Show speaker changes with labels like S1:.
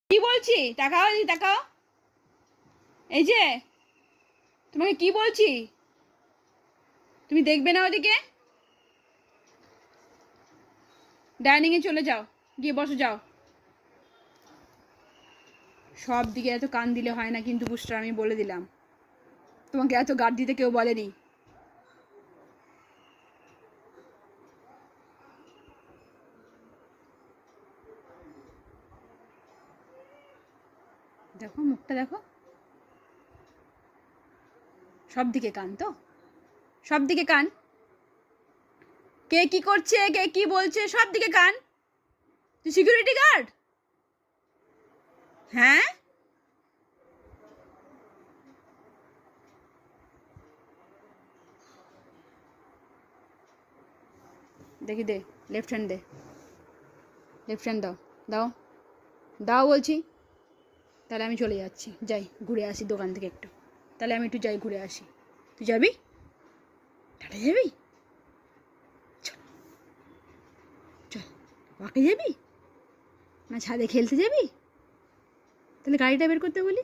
S1: কি বলছি? তাকাও, এদিকে তাকাও। এই যে তোমাকে কি বলছি, তুমি দেখবে না ওদিকে? ডাইনিং এ চলে যাও, গিয়ে বসে যাও। সব দিকে এত কান দিলে হয় না কিন্তু বুস্টার, আমি বলে দিলাম। তোমাকে এত গার্ড দিতে কেউ বলেনি। দেখো মুখটা দেখো, সব দিকে কান তো, সব দিকে কান। কে কি করছে, কে কি বলছে, সব দিকে কান। তুই সিকিউরিটি গার্ড? হ্যাঁ, দেখি দে, লেফট হ্যান্ড দে, লেফট হ্যান্ড দাও, দাও, দাও বলছি। তাহলে আমি চলে যাচ্ছি, যাই ঘুরে আসি দোকান থেকে একটু। তাহলে আমি একটু যাই ঘুরে আসি। তুই যাবি? টাটা যাবি? চল চল, ওয়াকে যাবি না ছাদে খেলতে যাবি? তাহলে গাড়িটা বের করতে বলি।